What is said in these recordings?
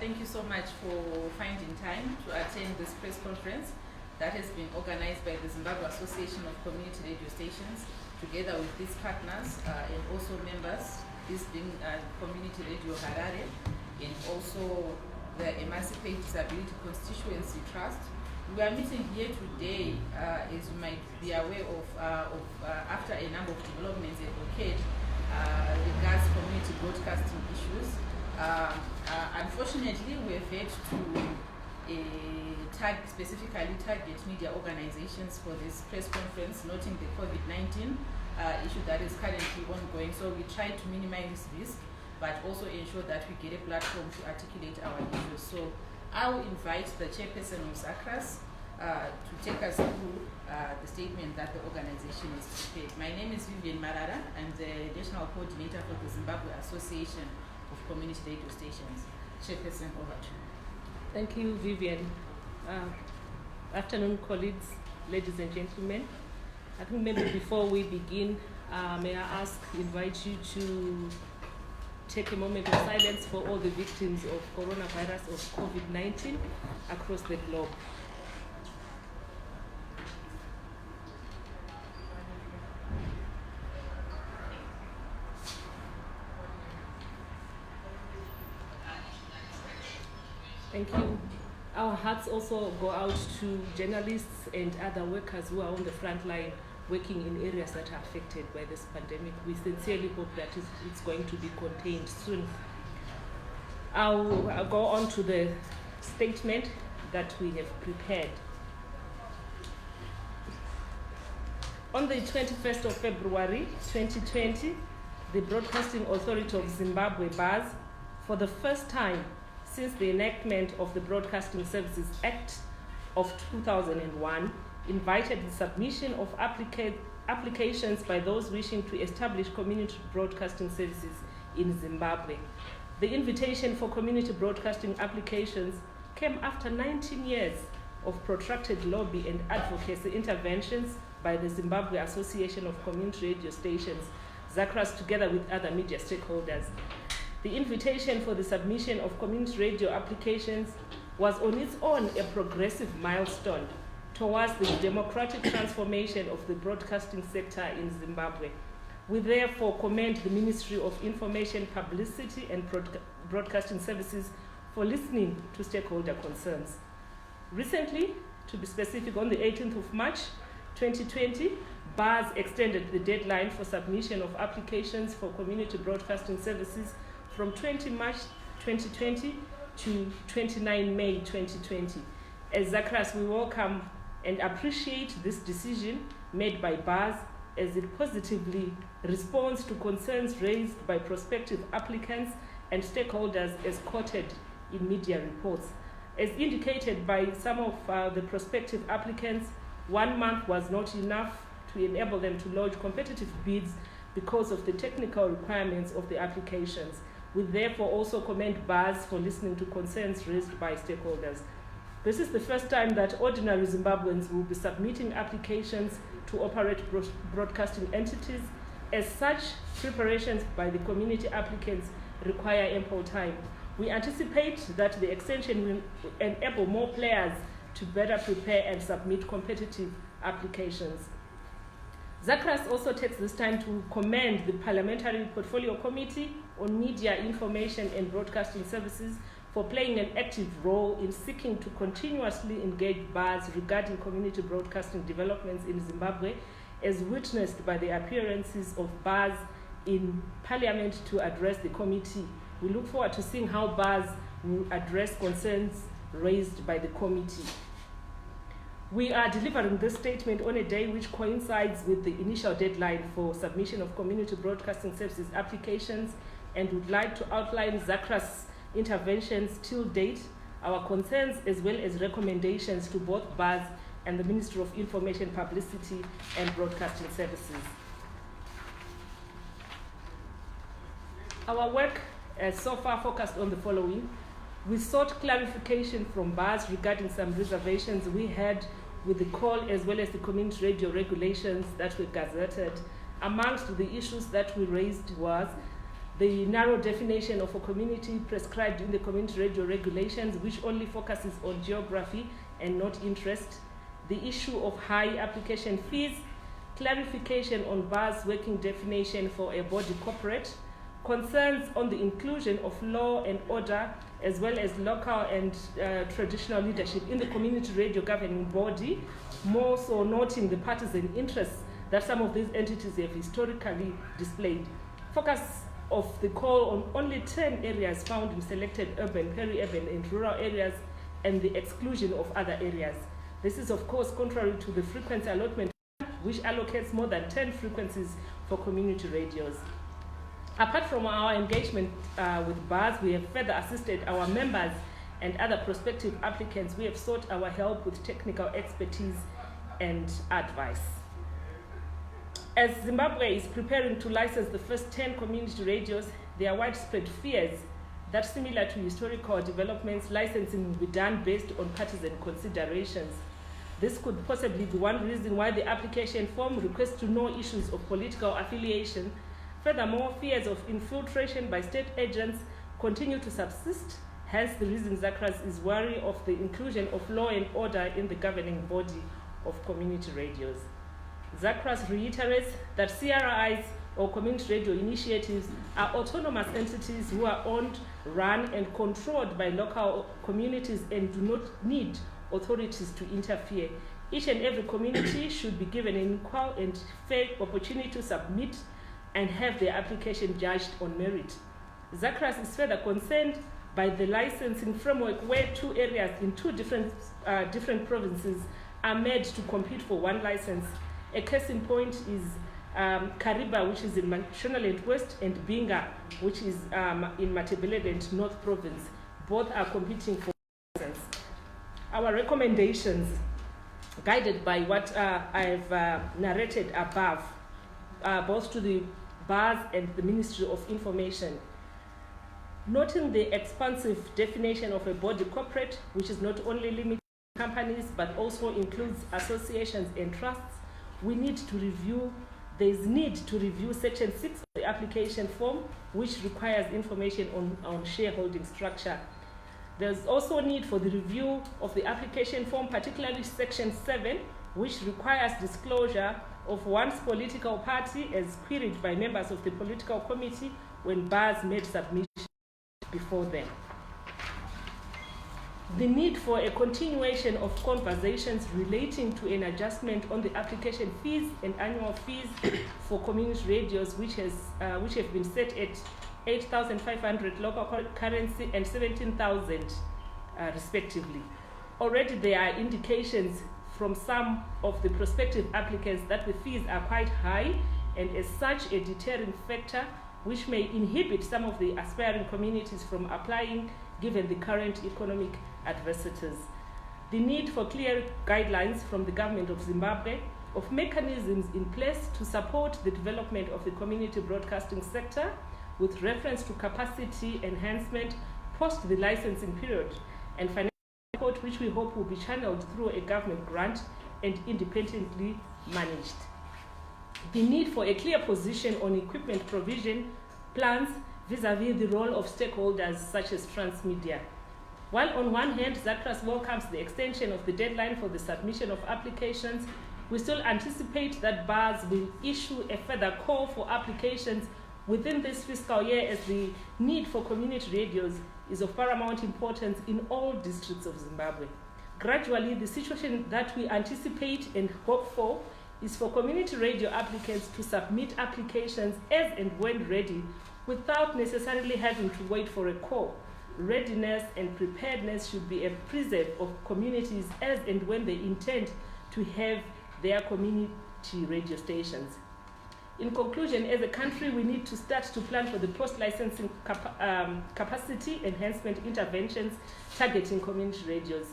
Thank you so much for finding time to attend this press conference that has been organized by the Zimbabwe Association of Community Radio Stations, together with these partners and also members, this being Community Radio Harare, and also the Emancipate Disability Constituency Trust. We are meeting here today, as you might be aware of after a number of developments have occurred regards community broadcasting issues. Unfortunately, we have had to specifically target media organizations for this press conference, noting the COVID-19 issue that is currently ongoing. So we try to minimize risk, but also ensure that we get a platform to articulate our issues. So I will invite the chairperson of ZACRAS to take us through the statement that the organization is prepared. My name is Vivian Marara. I'm the National Coordinator for the Zimbabwe Association of Community Radio Stations. Chairperson, over to you. Thank you, Vivian. Afternoon, colleagues, ladies and gentlemen. I think maybe before we begin, may I invite you to take a moment of silence for all the victims of coronavirus, of COVID-19 across the globe. Thank you. Our hearts also go out to journalists and other workers who are on the front line working in areas that are affected by this pandemic. We sincerely hope that it's going to be contained soon. I'll go on to the statement that we have prepared. On the 21st of February 2020, the Broadcasting Authority of Zimbabwe, BAZ, for the first time since the enactment of the Broadcasting Services Act of 2001, invited the submission of applications by those wishing to establish community broadcasting services in Zimbabwe. The invitation for community broadcasting applications came after 19 years of protracted lobby and advocacy interventions by the Zimbabwe Association of Community Radio Stations, ZACRAS, together with other media stakeholders. The invitation for the submission of community radio applications was on its own a progressive milestone towards the democratic transformation of the broadcasting sector in Zimbabwe. We therefore commend the Ministry of Information, Publicity and Broadcasting Services for listening to stakeholder concerns. Recently, to be specific, on the 18th of March 2020, BAZ extended the deadline for submission of applications for community broadcasting services from 20 March 2020 to 29 May 2020. As ZACRAS, we welcome and appreciate this decision made by BAZ as it positively responds to concerns raised by prospective applicants and stakeholders as quoted in media reports. As indicated by some of the prospective applicants, 1 month was not enough to enable them to lodge competitive bids because of the technical requirements of the applications. We therefore also commend BAZ for listening to concerns raised by stakeholders. This is the first time that ordinary Zimbabweans will be submitting applications to operate broadcasting entities. As such, preparations by the community applicants require ample time. We anticipate that the extension will enable more players to better prepare and submit competitive applications. ZACRAS also takes this time to commend the Parliamentary Portfolio Committee on Media, Information and Broadcasting Services for playing an active role in seeking to continuously engage BAZ regarding community broadcasting developments in Zimbabwe, as witnessed by the appearances of BAZ in Parliament to address the committee. We look forward to seeing how BAZ will address concerns raised by the committee. We are delivering this statement on a day which coincides with the initial deadline for submission of community broadcasting services applications, and would like to outline ZACRAS interventions till date, our concerns as well as recommendations to both BAZ and the Ministry of Information, Publicity and Broadcasting Services. Our work has so far focused on the following. We sought clarification from BAZ regarding some reservations we had with the call as well as the community radio regulations that were gazetted. Amongst the issues that we raised was the narrow definition of a community prescribed in the community radio regulations, which only focuses on geography and not interest, the issue of high application fees, clarification on BAZ working definition for a body corporate, concerns on the inclusion of law and order as well as local and traditional leadership in the community radio governing body, more so noting the partisan interests that some of these entities have historically displayed. Focus of the call on only 10 areas found in selected urban, peri-urban and rural areas and the exclusion of other areas. This is of course contrary to the frequency allotment, which allocates more than 10 frequencies for community radios. Apart from our engagement with BAZ, we have further assisted our members and other prospective applicants. We have sought our help with technical expertise and advice. As Zimbabwe is preparing to license the first 10 community radios, there are widespread fears that, similar to historical developments, licensing will be done based on partisan considerations. This could possibly be one reason why the application form requests to know issues of political affiliation. Furthermore, fears of infiltration by state agents continue to subsist, hence the reason ZACRAS is wary of the inclusion of law and order in the governing body of community radios. ZACRAS reiterates that CRIs or community radio initiatives are autonomous entities who are owned, run, and controlled by local communities and do not need authorities to interfere. Each and every community should be given an equal and fair opportunity to submit and have their application judged on merit. ZACRAS is further concerned by the licensing framework where two areas in two different provinces are made to compete for one license. A case in point is Kariba, which is in Mashonaland West, and Binga, which is in Matabeleland North Province. Both are competing for license. Our recommendations, guided by what I've narrated above, both to the BAZ and the Ministry of Information. Noting the expansive definition of a body corporate, which is not only limited to companies but also includes associations and trusts, there's need to review Section 6 of the application form, which requires information on shareholding structure. There's also need for the review of the application form, particularly Section 7, which requires disclosure of one's political party as queried by members of the political committee when BAZ made submission before them. The need for a continuation of conversations relating to an adjustment on the application fees and annual fees for community radios, which have been set at 8,500 local currency and 17,000 respectively. Already there are indications from some of the prospective applicants that the fees are quite high and as such a deterrent factor which may inhibit some of the aspiring communities from applying given the current economic adversities. The need for clear guidelines from the government of Zimbabwe of mechanisms in place to support the development of the community broadcasting sector with reference to capacity enhancement post the licensing period and financial support, which we hope will be channeled through a government grant and independently managed. The need for a clear position on equipment provision plans vis-à-vis the role of stakeholders such as transmedia. While on one hand, ZACRAS welcomes the extension of the deadline for the submission of applications, we still anticipate that BAZ will issue a further call for applications within this fiscal year as the need for community radios is of paramount importance in all districts of Zimbabwe. Gradually, the situation that we anticipate and hope for is for community radio applicants to submit applications as and when ready without necessarily having to wait for a call. Readiness and preparedness should be a preserve of communities as and when they intend to have their community radio stations. In conclusion, as a country, we need to start to plan for the post-licensing capacity enhancement interventions targeting community radios.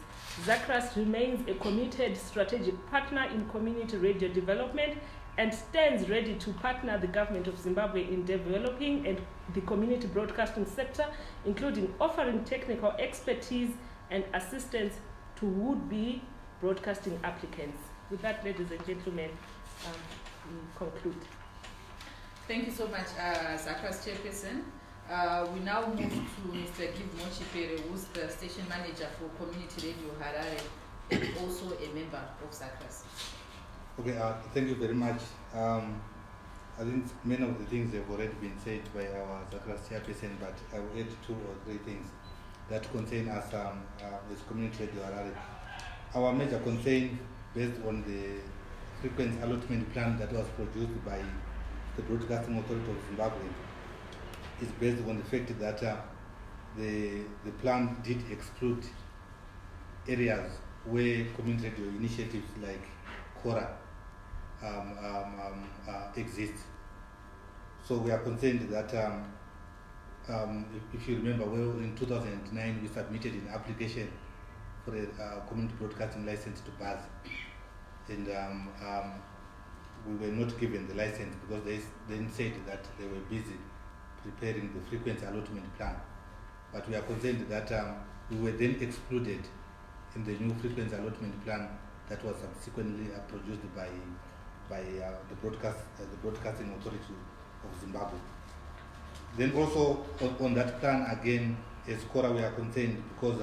ZACRAS remains a committed strategic partner in community radio development and stands ready to partner the government of Zimbabwe in developing and the community broadcasting sector, including offering technical expertise and assistance to would-be broadcasting applicants. With that, ladies and gentlemen, we conclude. Thank you so much, ZACRAS Chairperson. We now move to Mr. Givmo Chipere, who's the station manager for Community Radio Harare and also a member of SACRAS. Okay, thank you very much. I think many of the things have already been said by our SACRAS chairperson, but I will add 2 or 3 things that concern us as Community Radio Harare. Our major concern, based on the frequency allotment plan that was produced by the Broadcasting Authority of Zimbabwe, is based on the fact that the plan did exclude areas where community radio initiatives like KORA exist. So we are concerned that if you remember well, in 2009 we submitted an application for a community broadcasting license to BAZ, and we were not given the license because they then said that they were busy preparing the frequency allotment plan. But we are concerned that we were then excluded in the new frequency allotment plan that was subsequently produced by the Broadcasting Authority of Zimbabwe. Then also on that plan again, as KORA, we are concerned because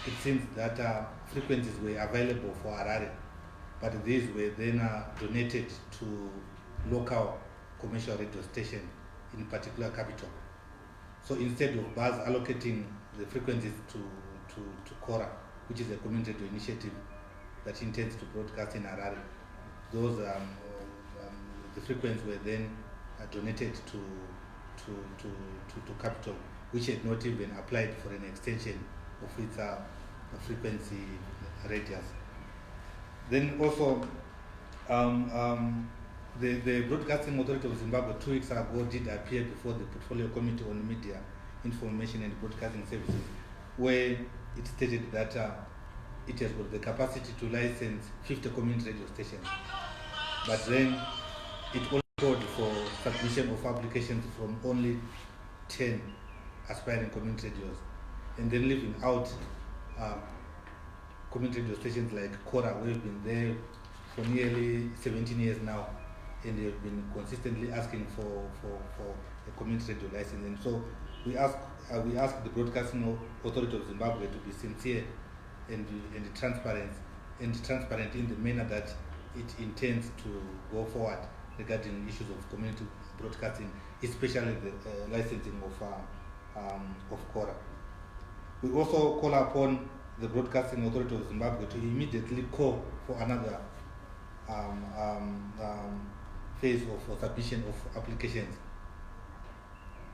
it seems that frequencies were available for Harare, but these were then donated to local commercial radio stations, in particular Capital. So instead of BAZ allocating the frequencies to KORA, which is a community radio initiative that intends to broadcast in Harare, those the frequencies were then donated to Capital, which had not even applied for an extension of its frequency radius. Then also the Broadcasting Authority of Zimbabwe 2 weeks ago did appear before the Portfolio Committee on Media, Information and Broadcasting Services, where it stated that it has got the capacity to license 50 community radio stations. But then it also called for submission of applications from only 10 aspiring community radios, and then leaving out community radio stations like KORA. We've been there for nearly 17 years now, and they've been consistently asking for a community radio license. And so we ask the Broadcasting Authority of Zimbabwe to be sincere and transparent in the manner that it intends to go forward regarding issues of community broadcasting, especially the licensing of KORA. We also call upon the Broadcasting Authority of Zimbabwe to immediately call for another phase of submission of applications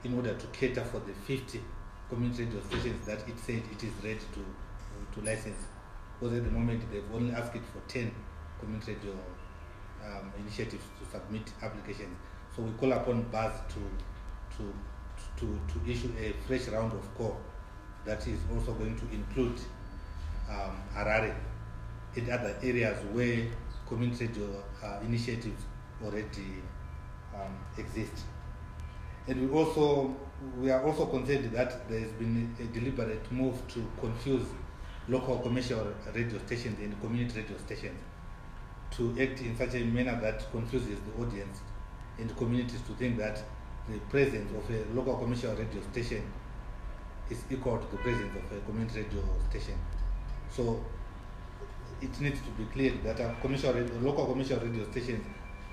in order to cater for the 50 community radio stations that it said it is ready to license. Because at the moment they've only asked it for 10 community radio initiatives to submit applications. So we call upon BAZ to issue a fresh round of call that is also going to include Harare and other areas where community radio initiatives already exist. And we are also concerned that there has been a deliberate move to confuse local commercial radio stations and community radio stations, to act in such a manner that confuses the audience and communities to think that the presence of a local commercial radio station is equal to the presence of a community radio station. So it needs to be clear that local commercial radio stations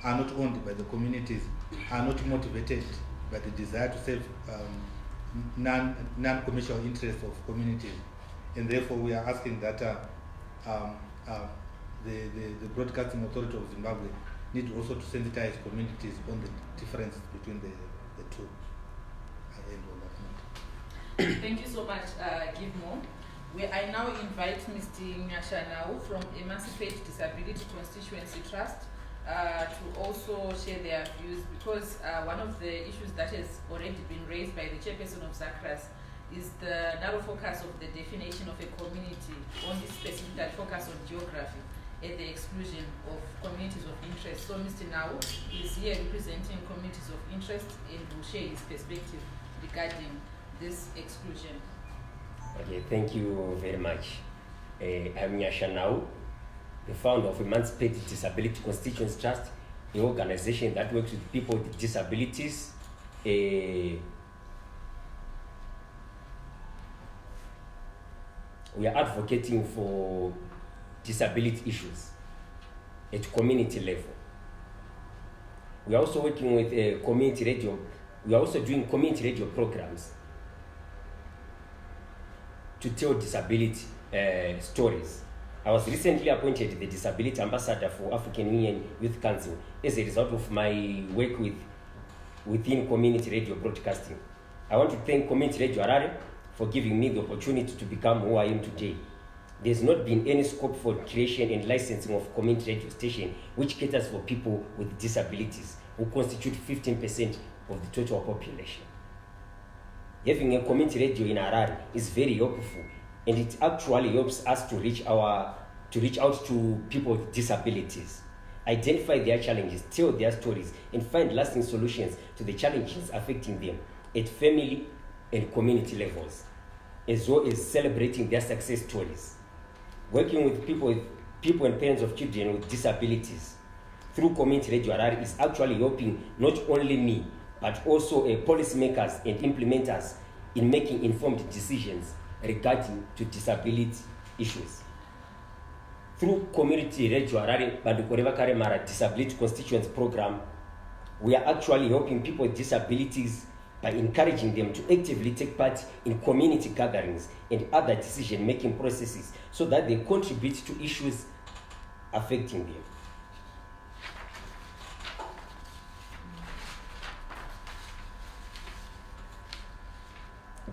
are not owned by the communities, are not motivated by the desire to serve non-commercial interests of communities, and therefore we are asking that the Broadcasting Authority of Zimbabwe need also to sensitize communities on the difference between the two. I end on that note. Thank you so much, Givmo. I now invite Mr. Nyashanau from Emancipate Disability Constituency Trust to also share their views, because one of the issues that has already been raised by the chairperson of SACRAS is the narrow focus of the definition of a community, only specifically focus on geography at the exclusion of communities of interest. So Mr. Nau is here representing communities of interest and will share his perspective regarding this exclusion. Okay, thank you very much. I'm Nyashanau, the founder of Emancipate Disability Constituency Trust, an organization that works with people with disabilities we are advocating for disability issues at community level. We are also working with a community radio. We are also doing community radio programs to tell disability stories. I was recently appointed the Disability Ambassador for African Union Youth Council as a result of my work within community radio broadcasting. I want to thank Community Radio Harare for giving me the opportunity to become who I am today. There's not been any scope for creation and licensing of community radio station which caters for people with disabilities, who constitute 15% of the total population. Having a community radio in Harare is very helpful, and it actually helps us to reach out to people with disabilities, identify their challenges, tell their stories, and find lasting solutions to the challenges affecting them at family and community levels, as well as celebrating their success stories. Working with people and parents of children with disabilities through Community Radio Harare is actually helping not only me, but also policymakers and implementers in making informed decisions regarding to disability issues. Through Community Radio Harare Bandukoreva Karemara Disability Constituents Program, we are actually helping people with disabilities by encouraging them to actively take part in community gatherings and other decision-making processes so that they contribute to issues affecting them.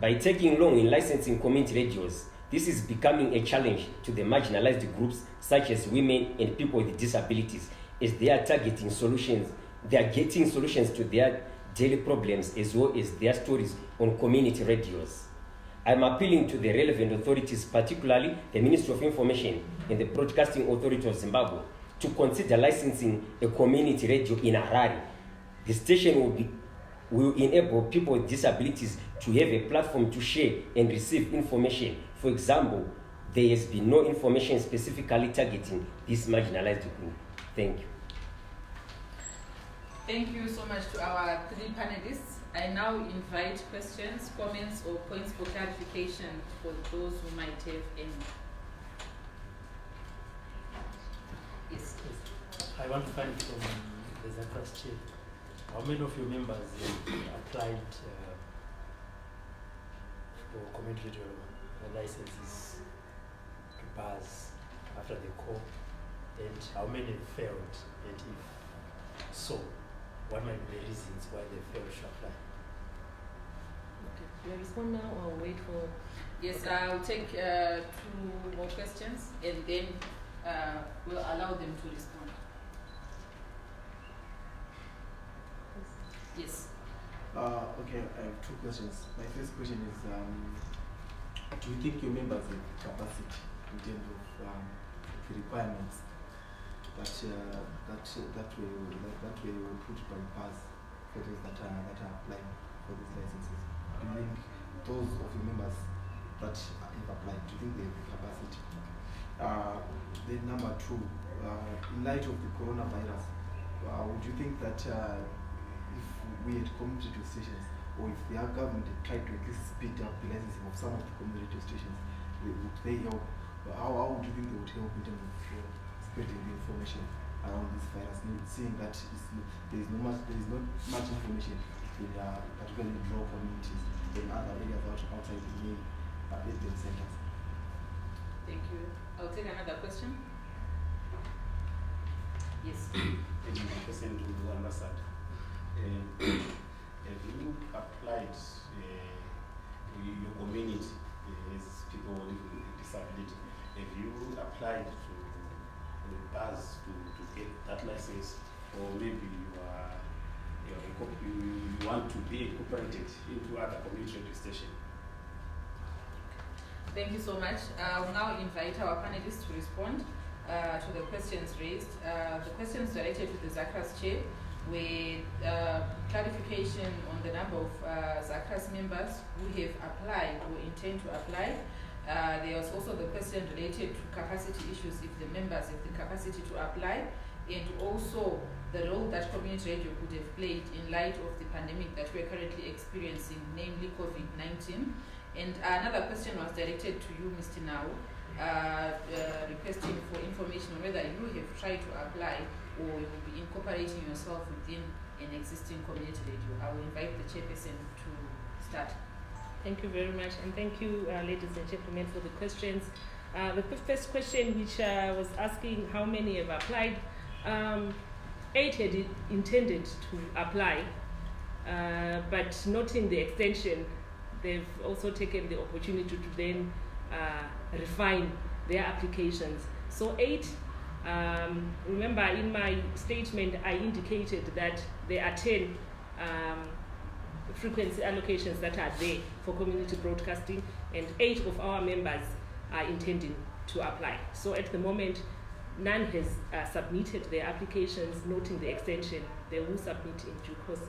By taking long in licensing community radios, this is becoming a challenge to the marginalized groups such as women and people with disabilities, as they are getting solutions to their daily problems as well as their stories on community radios. I'm appealing to the relevant authorities, particularly the Ministry of Information and the Broadcasting Authority of Zimbabwe, to consider licensing a community radio in Harare. The station will enable people with disabilities to have a platform to share and receive information. For example, there has been no information specifically targeting this marginalized group. Thank you. Thank you so much to our three panelists. I now invite questions, comments, or points for clarification for those who might have any. Yes. I want to find from the Zakras Chief, how many of your members applied for community radio licenses to BAZ after the call, and how many failed, and if so, what might be the reasons why they failed to apply? Okay. Do I respond now or wait for? Yes, okay. I'll take 2 more questions and then we'll allow them to respond. Yes. Okay, I have 2 questions. My first question is, do you think your members have capacity in terms of the requirements that were put by BAZ for those that are applying for these licenses? Do you think those of your members that have applied, do you think they have the capacity? Then number 2, in light of the coronavirus, would you think that if we had community radio stations, or if the government had tried to at least speed up the licensing of some of the community radio stations, would they help? How would you think they would help in terms of spreading the information around this virus, seeing that there is not much information in particularly in rural communities and other areas outside the main urban centers? Thank you. I'll take another question. Yes. Thank you. My question to the ambassador. Have you applied your community as people living with disability? Have you applied to BAZ to get that license, or maybe you want to be incorporated into other community radio station? Thank you so much. I'll now invite our panelists to respond to the questions raised. The questions directed to the Zakras chair with clarification on the number of Zakras members who have applied or intend to apply. There was also the question related to capacity issues, if the members have the capacity to apply, and also the role that community radio could have played in light of the pandemic that we're currently experiencing, namely COVID-19, And another question was directed to you, Mr. Nau, requesting for information on whether you have tried to apply or you will be incorporating yourself within an existing community radio. I will invite the chairperson to start. Thank you very much, and thank you, ladies and gentlemen, for the questions. The first question, which was asking how many have applied, 8 had intended to apply, but noting the extension, they've also taken the opportunity to then refine their applications. So 8, remember in my statement I indicated that there are 10 frequency allocations that are there for community broadcasting, and 8 of our members are intending to apply. So at the moment, none has submitted their applications, noting the extension. They will submit in due course.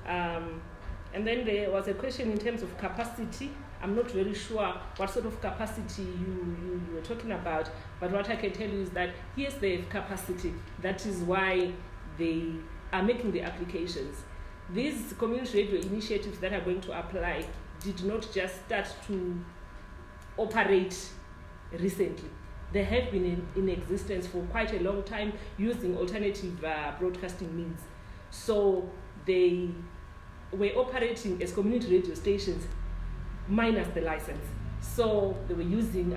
And then there was a question in terms of capacity. I'm not very sure what sort of capacity you were talking about, but what I can tell you is that yes, they have capacity. That is why they are making the applications. These community radio initiatives that are going to apply did not just start to operate recently. They have been in existence for quite a long time using alternative broadcasting means. So they were operating as community radio stations minus the license. So they were using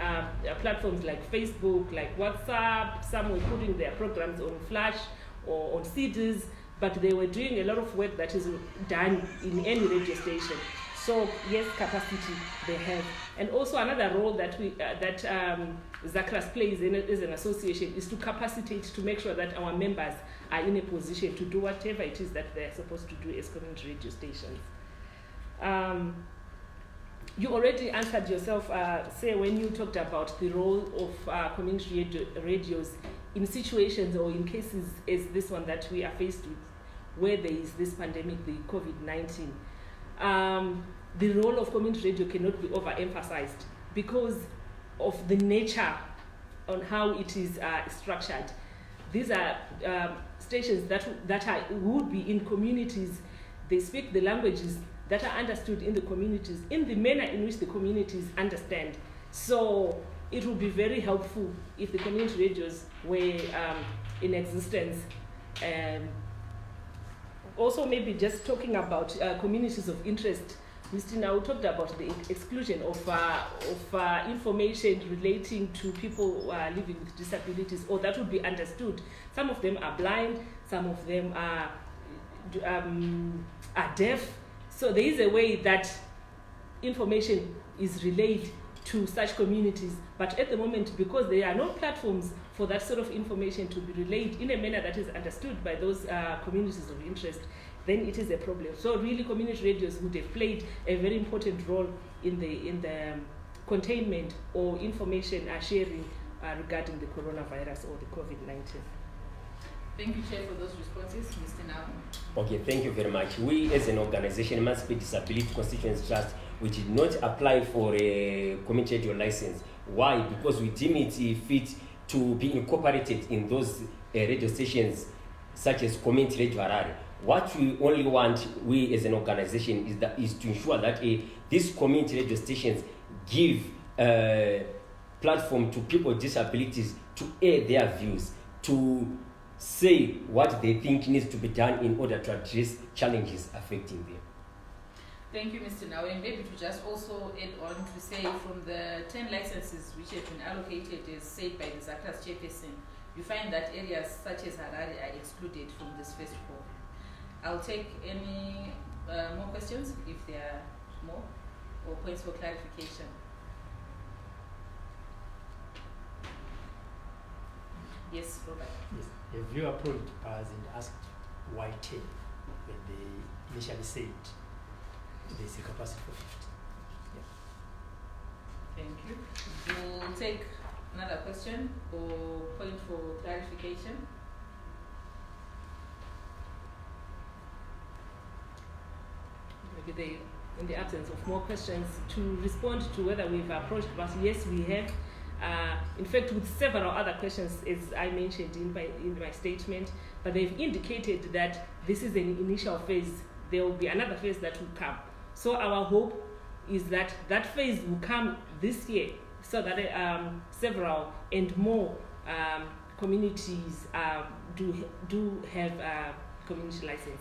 platforms like Facebook, like WhatsApp. Some were putting their programs on Flash or on CDs, but they were doing a lot of work that is done in any radio station. So yes, capacity they have. And also another role that ZACRAS plays as an association is to capacitate, to make sure that our members are in a position to do whatever it is that they're supposed to do as community radio stations. You already answered yourself, say, when you talked about the role of community radios in situations or in cases as this one that we are faced with, where there is this pandemic, the COVID-19. The role of community radio cannot be overemphasized because of the nature on how it is structured. These are stations that would be in communities. They speak the languages that are understood in the communities in the manner in which the communities understand. So it would be very helpful if the community radios were in existence. Also, maybe just talking about communities of interest, Mr. Nau talked about the exclusion of information relating to people living with disabilities, or that would be understood. Some of them are blind, some of them are deaf. So there is a way that information is relayed to such communities, but at the moment, because there are no platforms for that sort of information to be relayed in a manner that is understood by those communities of interest, then it is a problem. So really, community radios would have played a very important role in the containment or information sharing regarding the coronavirus or the COVID-19. Thank you, Chair, for those responses. Mr. Nau. Okay, thank you very much. We as an organization, Emancipate Disability Constituency Trust, we did not apply for a community radio license. Why? Because we deem it fit to be incorporated in those radio stations such as Community Radio Harare. What we only want, we as an organization, is to ensure that these community radio stations give platform to people with disabilities to air their views, to say what they think needs to be done in order to address challenges affecting them. Thank you, Mr. Nau. And maybe to just also add on to say, from the 10 licenses which have been allocated, as said by the ZACRAS chairperson, you find that areas such as Harare are excluded from this first call. I'll take any more questions if there are more, or points for clarification. Yes, Robert. Yes. Have you approached BAZ and asked why 10 when they initially said there's a capacity for 50? Thank you. We'll take another question or point for clarification. Maybe in the absence of more questions, to respond to whether we've approached BAZ, yes, we have. In fact, with several other questions, as I mentioned in my statement, but they've indicated that this is an initial phase. There will be another phase that will come. So our hope is that that phase will come this year, so that several and more communities do have community licenses.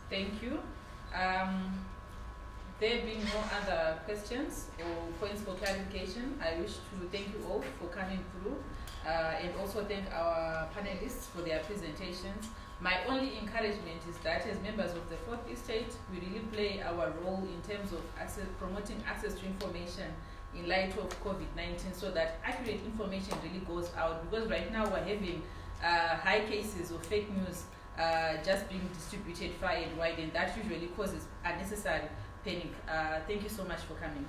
Thank you. There being no other questions or points for clarification, I wish to thank you all for coming through and also thank our panelists for their presentations. My only encouragement is that as members of the Fourth Estate, we really play our role in terms of promoting access to information in light of COVID-19, so that accurate information really goes out, because right now we're having high cases of fake news just being distributed far and wide, and that usually causes unnecessary panic. Thank you so much for coming.